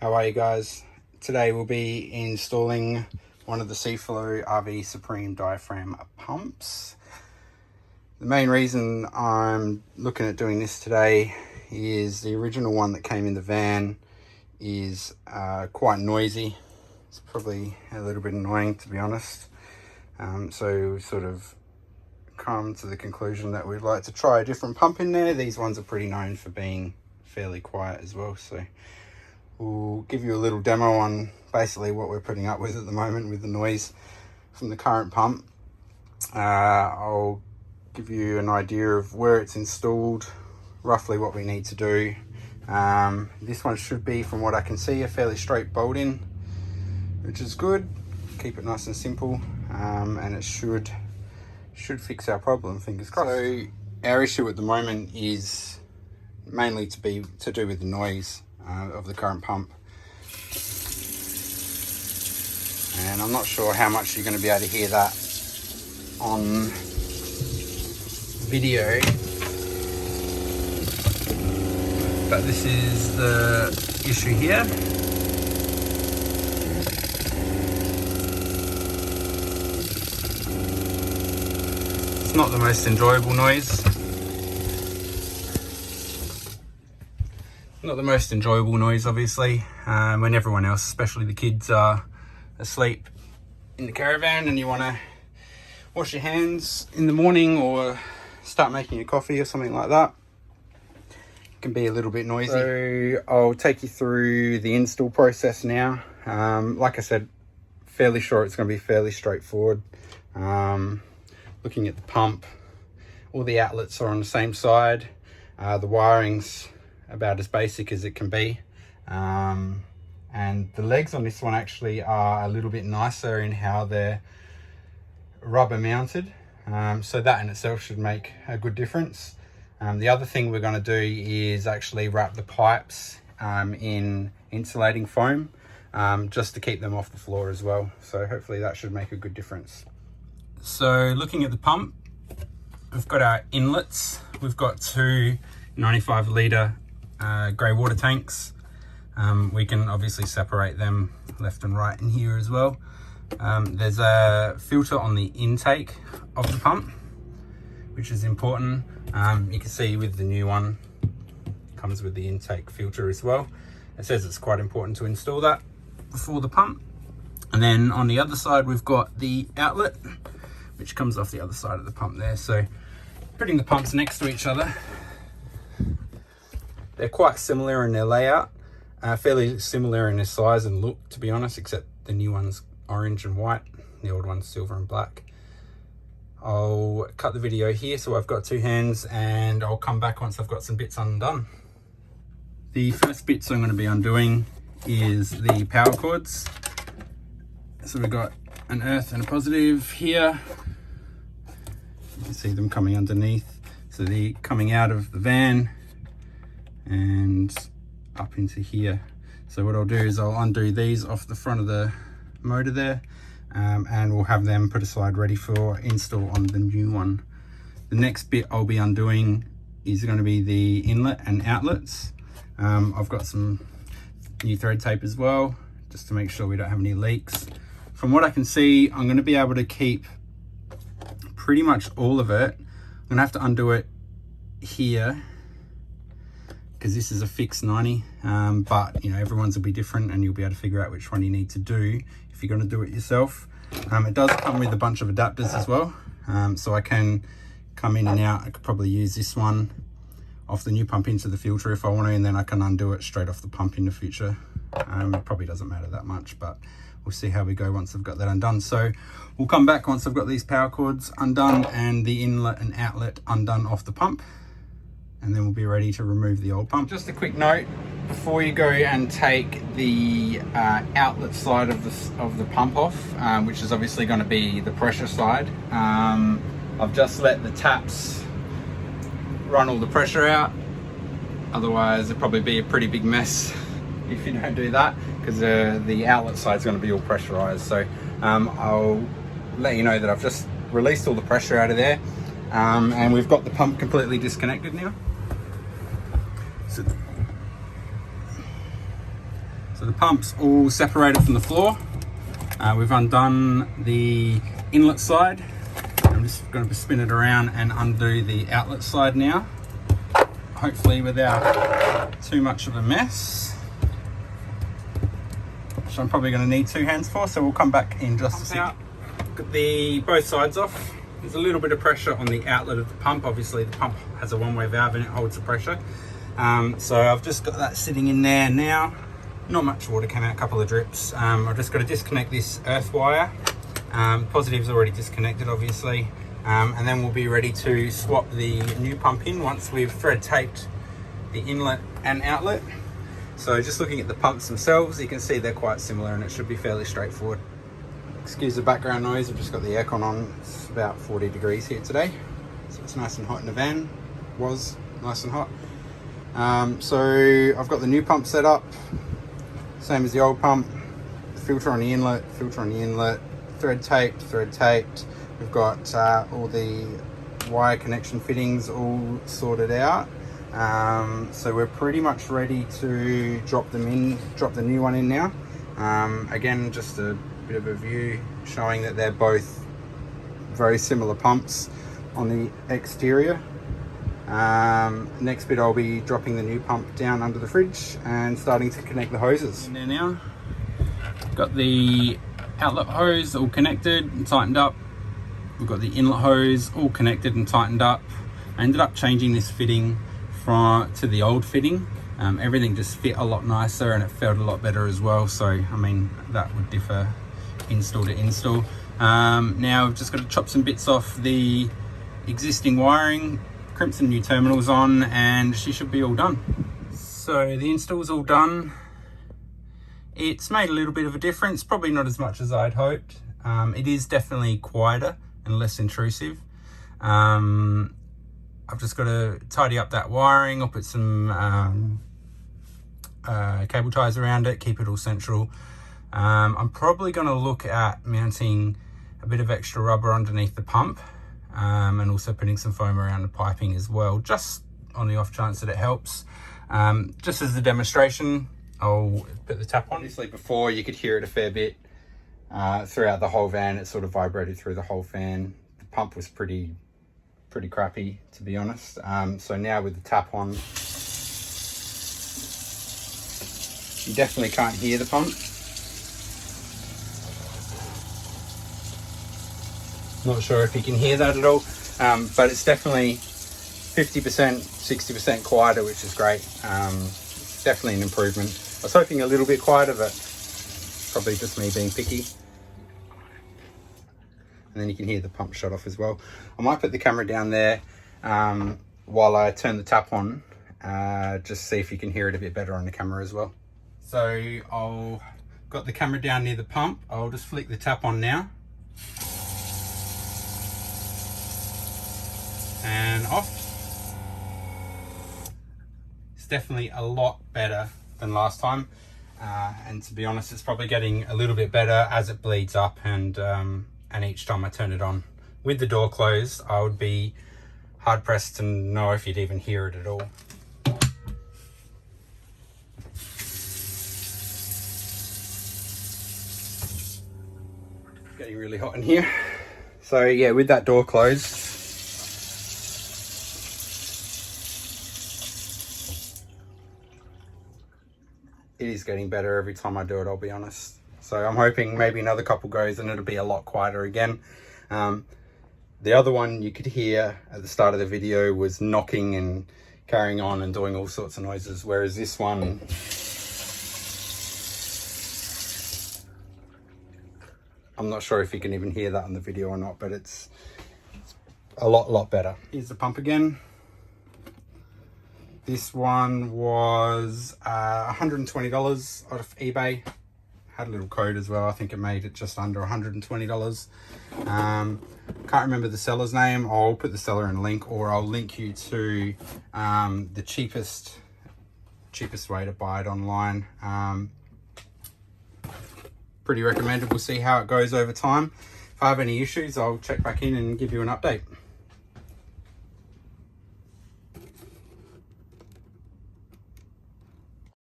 How are you guys? Today we'll be installing one of the SEAFLO RV Supreme diaphragm pumps. The main reason I'm looking at doing this today is the original one that came in the van is quite noisy. It's probably a little bit annoying, to be honest. So we sort of come to the conclusion that we'd like to try a different pump in there. These ones are pretty known for being fairly quiet as well, so we'll give you a little demo on basically what we're putting up with at the moment with the noise from the current pump. I'll give you an idea of where it's installed, roughly what we need to do. This one should be, from what I can see, a fairly straight bolt in, which is good. Keep it nice and simple, and it should fix our problem, fingers crossed. So our issue at the moment is mainly to do with the noise of the current pump, and I'm not sure how much you're going to be able to hear that on video, but this is the issue here. It's not the most enjoyable noise. Not the most enjoyable noise, obviously, when everyone else, especially the kids, are asleep in the caravan and you want to wash your hands in the morning or start making your coffee or something like that. It can be a little bit noisy. So I'll take you through the install process now. Like I said, fairly sure it's going to be fairly straightforward. Looking at the pump, all the outlets are on the same side. The wiring's about as basic as it can be, and the legs on this one actually are a little bit nicer in how they're rubber mounted, so that in itself should make a good difference. The other thing we're going to do is actually wrap the pipes in insulating foam, just to keep them off the floor as well, so hopefully that should make a good difference. So looking at the pump, we've got our inlets. We've got two 95 litre grey water tanks. We can obviously separate them left and right in here as well. There's a filter on the intake of the pump, which is important. You can see with the new one, it comes with the intake filter as well. It says it's quite important to install that before the pump. And then on the other side, we've got the outlet, which comes off the other side of the pump there. So putting the pumps next to each other, they're quite similar in their layout, fairly similar in their size and look, to be honest, except the new one's orange and white, the old one's silver and black. I'll cut the video here, so I've got two hands, and I'll come back once I've got some bits undone. The first bits I'm going to be undoing is the power cords. So we've got an earth and a positive here. You can see them coming underneath. So they're coming out of the van and up into here. So what I'll do is I'll undo these off the front of the motor there, and we'll have them put aside ready for install on the new one. The next bit I'll be undoing is going to be the inlet and outlets. I've got some new thread tape as well, just to make sure we don't have any leaks. From what I can see, I'm going to be able to keep pretty much all of it. I'm going to have to undo it here because this is a fixed 90, but you know, everyone's will be different and you'll be able to figure out which one you need to do if you're going to do it yourself. It does come with a bunch of adapters as well, so I can come in and out. I could probably use this one off the new pump into the filter if I want to, and then I can undo it straight off the pump in the future. It probably doesn't matter that much, but we'll see how we go once I've got that undone. So we'll come back once I've got these power cords undone and the inlet and outlet undone off the pump, and then we'll be ready to remove the old pump. Just a quick note, before you go and take the outlet side of the pump off, which is obviously going to be the pressure side, I've just let the taps run all the pressure out. Otherwise it'll probably be a pretty big mess if you don't do that, because the outlet side is going to be all pressurized. So I'll let you know that I've just released all the pressure out of there, and we've got the pump completely disconnected now. So So the pump's all separated from the floor. We've undone the inlet side. I'm just going to spin it around and undo the outlet side now, hopefully without too much of a mess, which I'm probably going to need 2 hands for, so we'll come back in just a sec. Got both sides off. There's a little bit of pressure on the outlet of the pump. Obviously the pump has a one-way valve and it holds the pressure. So I've just got that sitting in there now. Not much water came out, a couple of drips. I've just got to disconnect this earth wire. Positive's already disconnected, obviously. And then we'll be ready to swap the new pump in once we've thread taped the inlet and outlet. So just looking at the pumps themselves, you can see they're quite similar and it should be fairly straightforward. Excuse the background noise, I've just got the aircon on. It's about 40 degrees here today. So it's nice and hot in the van. Was nice and hot. So I've got the new pump set up. Same as the old pump. The filter on the inlet, thread taped. We've got all the wire connection fittings all sorted out. So we're pretty much ready to drop the new one in now. Again, just a bit of a view showing that they're both very similar pumps on the exterior. Next bit I'll be dropping the new pump down under the fridge and starting to connect the hoses. In there now. Got the outlet hose all connected and tightened up. We've got the inlet hose all connected and tightened up. I ended up changing this fitting to the old fitting. Everything just fit a lot nicer and it felt a lot better as well. So, I mean, that would differ install to install. Now I've just got to chop some bits off the existing wiring, crimp some new terminals on, and she should be all done. So the install's all done. It's made a little bit of a difference, probably not as much as I'd hoped. It is definitely quieter and less intrusive. I've just got to tidy up that wiring. I'll put some cable ties around it, keep it all central. I'm probably going to look at mounting a bit of extra rubber underneath the pump, and also putting some foam around the piping as well, just on the off chance that it helps. Just as a demonstration, I'll put the tap on. Obviously before you could hear it a fair bit throughout the whole van. It sort of vibrated through the whole fan. The pump was pretty crappy, to be honest. So now with the tap on, you definitely can't hear the pump. Not sure if you can hear that at all, but it's definitely 50%, 60% quieter, which is great. It's definitely an improvement. I was hoping a little bit quieter, but probably just me being picky. And then you can hear the pump shut off as well. I might put the camera down there while I turn the tap on, just see if you can hear it a bit better on the camera as well. So I'll got the camera down near the pump. I'll just flick the tap on now. And off. It's definitely a lot better than last time, and to be honest, it's probably getting a little bit better as it bleeds up, and each time I turn it on. With the door closed, I would be hard pressed to know if you'd even hear it at all. Getting really hot in here. So yeah, with that door closed, it is getting better every time I do it, I'll be honest. So I'm hoping maybe another couple goes and it'll be a lot quieter again. The other one you could hear at the start of the video was knocking and carrying on and doing all sorts of noises, whereas this one, I'm not sure if you can even hear that on the video or not, but it's a lot better. Here's the pump again. This one was $120 off eBay. Had a little code as well. I think it made it just under $120. Can't remember the seller's name. I'll put the seller in a link, or I'll link you to the cheapest way to buy it online. Pretty recommended. We'll see how it goes over time. If I have any issues, I'll check back in and give you an update.